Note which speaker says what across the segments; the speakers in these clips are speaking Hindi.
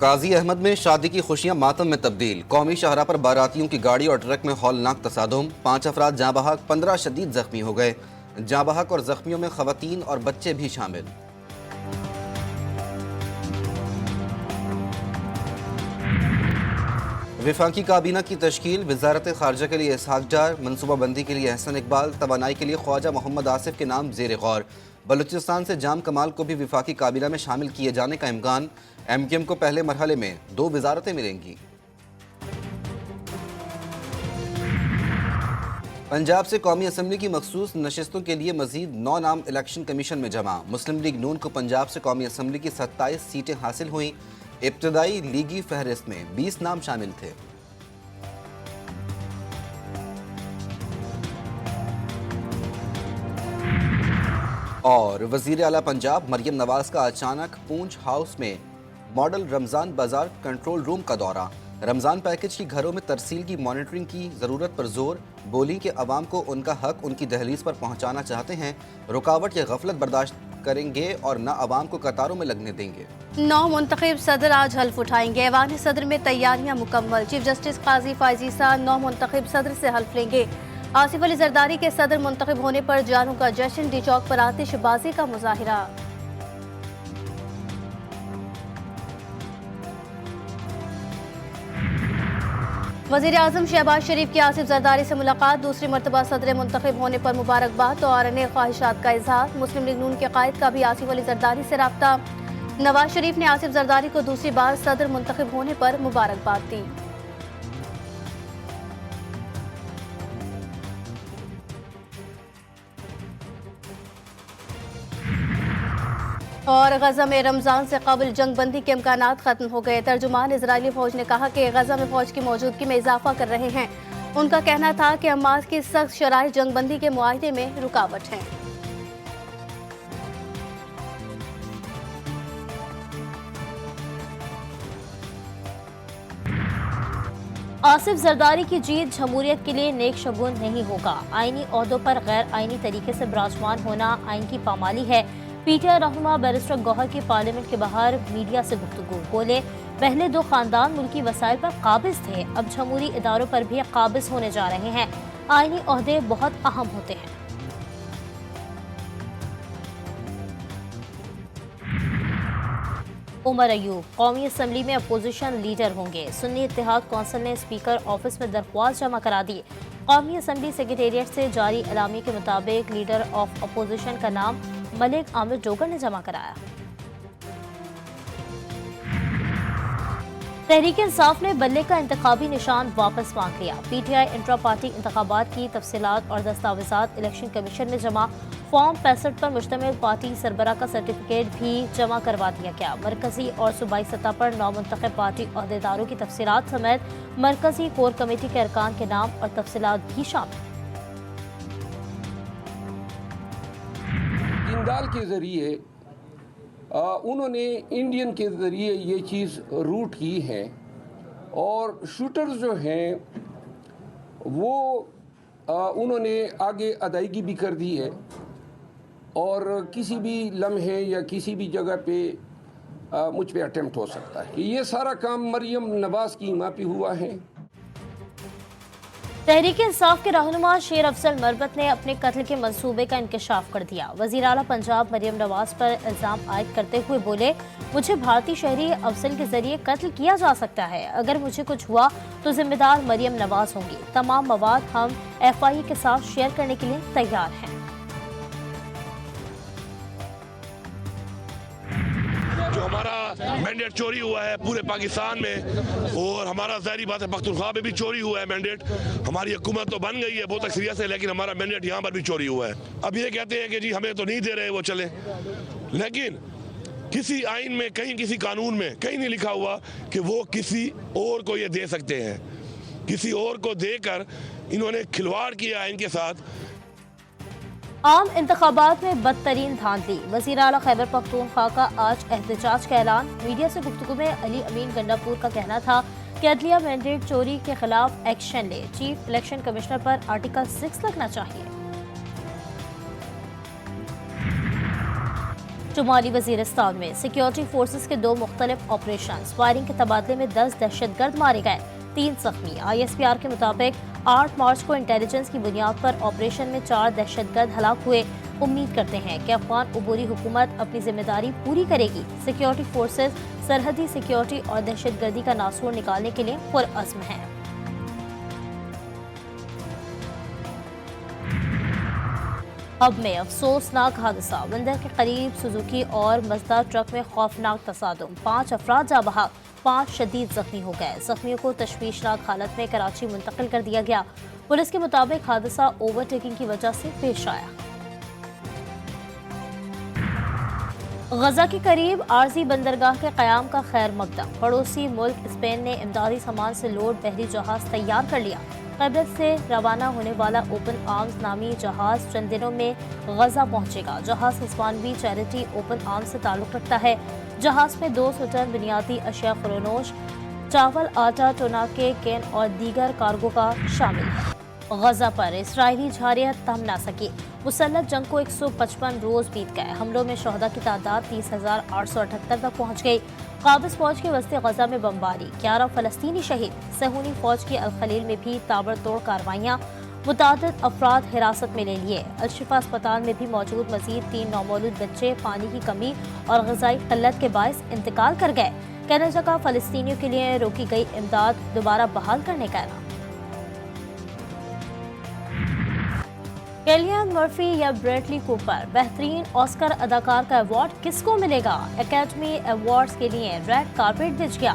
Speaker 1: काजी अहमद में शादी की खुशियां मातम में तब्दील। कौमी शाहरा पर बारातियों की गाड़ी और ट्रक में हौलनाक तसादुम। 5 अफराद जाँ बहक, 15 शदीद जख्मी हो गए। जाँ बहक और जख्मियों में खवातीन और बच्चे भी शामिल। विफाकी काबीना की तश्कील। वजारत खारजा के लिए इसहाक डार, मनसूबाबंदी के लिए अहसन इकबाल, तवानाई के लिए ख्वाजा मोहम्मद आसिफ के नाम जेर गौर। बलूचिस्तान से जाम कमाल को भी विफाकी काबीना में शामिल किए जाने का इम्कान। MQM को पहले मरहले में 2 वजारतें मिलेंगी। पंजाब से कौमी असम्बली की मखसूस नशस्तों के लिए मजीद 9 नाम इलेक्शन कमीशन में जमा। मुस्लिम लीग नून को पंजाब से कौमी असम्बली की 27 सीटें हासिल हुई। इब्तदाई लीगी फहरिस्त में 20 नाम शामिल थे। और वजीर आला पंजाब मरियम नवाज का अचानक पूंछ हाउस में मॉडल रमज़ान बाजार कंट्रोल रूम का दौरा। रमज़ान पैकेज की घरों में तरसील की मॉनिटरिंग की ज़रूरत पर जोर। बोली कि अवाम को उनका हक उनकी दहलीज पर पहुँचाना चाहते हैं। रुकावट या गफलत बर्दाश्त करेंगे और न अवाम को कतारों में लगने देंगे।
Speaker 2: 9 मुंतखब सदर आज हल्फ उठाएंगे। ऐवान सदर में तैयारियां मुकम्मल। चीफ जस्टिस काजी फायजीसा 9 मुंतखब सदर से हल्फ लेंगे। आसिफ अली जरदारी के सदर मुंतखब होने पर जानू का जश्न। डी चौक पर आतिशबाजी का मुजाहिरा। वज़ीर आज़म शहबाज शरीफ की आसिफ जरदारी से मुलाकात। दूसरी मरतबा सदर मुंतखब होने पर मुबारकबाद और नेक ख्वाहिशात का इजहार। मुस्लिम लीग नून के कायद का भी आसिफ अली जरदारी से रब्ता। नवाज शरीफ ने आसिफ जरदारी को दूसरी बार सदर मुंतखब होने पर मुबारकबाद दी। और गजा में रमजान से कबल जंग बंदी के इम्कानात खत्म हो गए। तर्जुमान इजरायली फौज ने कहा कि गजा में फौज की मौजूदगी में इजाफा कर रहे हैं। उनका कहना था कि हमास की सख्त शराइ जंग बंदी के मुआहदे में रुकावट है। आसिफ जरदारी की जीत जमहूरियत के लिए नेक शगुन नहीं होगा। आईनी ओहदों पर गैर आईनी तरीके से विराजमान होना आइन की पामाली है। PTI रहनुमा बैरिस्टर गौहर की पार्लियामेंट के बाहर मीडिया से गुफ्तगू। बोले, पहले 2 खानदान मुल्की वसाइल पर काबिज थे, अब जमहूरी इदारों पर भी काबिज होने जा रहे हैं। आईनी ओहदे बहुत अहम होते हैं। उमर अयूब कौमी असम्बली में अपोजिशन लीडर होंगे। सुन्नी इत्तेहाद कौंसिल ने स्पीकर ऑफिस में दरख्वास्त जमा करा दी। कौमी असम्बली सेक्रेटेरिएट से जारी एलामी के मुताबिक लीडर ऑफ अपोजिशन का नाम मलिक आमिर डोगर ने जमा कराया। तहरीक इंसाफ ने बल्ले का इंतखाबी निशान वापस मांग लिया। PTI इंट्रा पार्टी इंतखाबात की तफसीलात और दस्तावेजात इलेक्शन कमीशन में जमा। फॉर्म 65 पर मुश्तमिल पार्टी सरबरा का सर्टिफिकेट भी जमा करवा दिया गया। मरकजी और सूबाई सतह पर 9 मुंतखब पार्टी अहदेदारों की तफसीलात समेत मरकजी कोर कमेटी के अरकान के नाम और तफसीलात भी शामिल।
Speaker 3: जिंदाल के ज़रिए उन्होंने इंडियन के ज़रिए ये चीज़ रूट की है और शूटर्स जो हैं वो उन्होंने आगे अदायगी भी कर दी है और किसी भी लम्हे या किसी भी जगह पे मुझ पे अटेम्प्ट हो सकता है। ये सारा काम मरियम नवाज की हिमा पे हुआ है।
Speaker 2: तहरीक इंसाफ के रहनुमा शेर अफजल मरबत ने अपने कत्ल के मंसूबे का इंकशाफ कर दिया। वज़ीर आला पंजाब मरियम नवाज पर इल्ज़ाम आयद करते हुए बोले, मुझे भारतीय शहरी अफजल के जरिए कत्ल किया जा सकता है। अगर मुझे कुछ हुआ तो जिम्मेदार मरियम नवाज होंगी। तमाम मवाद हम FIA के साथ शेयर करने के लिए तैयार हैं।
Speaker 4: जो हमारा मैंडेट चोरी हुआ है पूरे पाकिस्तान में और हमारा ज़ाहिरी बात है पख्तूनख्वा में भी चोरी हुआ है मैंडेट। हमारी हुकूमत तो बन गई है बहुत अक्सरियत से, लेकिन हमारा मैंडेट यहाँ पर भी चोरी हुआ है। अब ये कहते हैं कि जी हमें तो नहीं दे रहे वो चले, लेकिन किसी आइन में कहीं किसी कानून में कहीं नहीं लिखा हुआ कि वो किसी और को ये दे सकते हैं। किसी और को देकर इन्होंने खिलवाड़ किया आइन के साथ।
Speaker 2: आम इंतखाबात में बदतरीन धांधली। वज़ीर आला खैबर पख्तूनख्वा का आज एहतजाज का ऐलान। मीडिया से गुफ्तगू में अली अमीन गंडापुर का कहना था कि अदलिया मैंडेट चोरी के खिलाफ एक्शन ले। चीफ इलेक्शन कमिश्नर पर आर्टिकल 6 लगना चाहिए। शुमाली वजीरिस्तान में सिक्योरिटी फोर्सेस के 2 मुख्तलिफ ऑपरेशन फायरिंग के तबादले में 10 दहशतगर्द मारे गए, 3 जख्मी। ISPR के मुताबिक 8 मार्च को इंटेलिजेंस की बुनियाद पर ऑपरेशन में 4 दहशतगर्द हलाक हुए। उम्मीद करते हैं कि अफगान अबूरी हुकूमत अपनी जिम्मेदारी पूरी करेगी। सिक्योरिटी फोर्सेस सरहदी सिक्योरिटी और दहशतगर्दी का नासूर निकालने के लिए पुरअज़्म हैं। अब में अफसोसनाक हादसा, बंदर के करीब सुजुकी और मजदा ट्रक में खौफनाक तसादुम, 5 अफराद जा बहक, 5 शदीद जख्मी हो गए। जख्मियों को तशवीशनाक हालत में कराची मुंतकिल कर दिया गया। पुलिस के मुताबिक हादसा ओवरटेकिंग की वजह से पेश आया। गजा के करीब आरजी बंदरगाह के क़याम का खैर मकदम, पड़ोसी मुल्क स्पेन ने इमदादी सामान से लोड बहरी जहाज तैयार कर लिया। कैबरत से रवाना होने वाला ओपन आर्म्स नामी जहाज चंद दिनों में गजा पहुंचेगा। जहाज उस्मानवी चैरिटी ओपन आर्म्स से ताल्लुक रखता है। जहाज में 200 टन बुनियादी अशिया खरोनोश, चावल, आटा, टोनाके, केन और दीगर कार्गो का शामिल है। गजा पर इसराइली झारियां थम ना सकी। मुसल्लह जंग को 155 रोज बीत गए। हमलों में शहदा की तादाद 30,878 तक पहुंच गई। काबिज फौज के वस्ते गजा में बमबारी, 11 फलस्तीनी शहीद। सहूनी फौज की अल खलील में भी ताबड़तोड़ कार्रवाइयाँ, मुतादिद अफराद हिरासत में ले लिए। अलशिफा अस्पताल में भी मौजूद मजीद 3 नौमौलूद बच्चे पानी की कमी और ग़िज़ाई क़िल्लत के बायस इंतकाल कर गए। कनाडा का फलस्तीनियों के लिए रोकी गई इमदाद दोबारा बहाल करने का ऐलान। किलियन मर्फी या ब्रैडली कूपर, बेहतरीन ऑस्कर अदाकार का अवार्ड किसको मिलेगा? एकेडमी अवार्ड्स के लिए रेड कारपेट बिछ गया।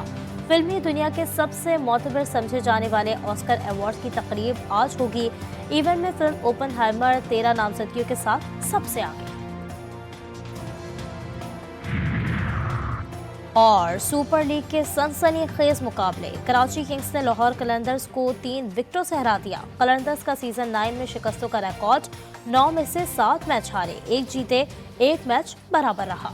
Speaker 2: फिल्मी दुनिया के सबसे मोतबर समझे जाने वाले ऑस्कर अवार्ड्स की तकरीब आज होगी। इवेंट में फिल्म ओपनहाइमर 13 नामजदगियों के साथ सबसे आगे। और सुपर लीग के सनसनीखेज मुकाबले, कराची किंग्स ने लाहौर कलंदर्स को 3 विकेटों से हरा दिया। कलंदर्स का सीजन 9 में शिकस्तों का रिकॉर्ड 9 में से 7 मैच हारे, 1 जीते, 1 मैच बराबर रहा।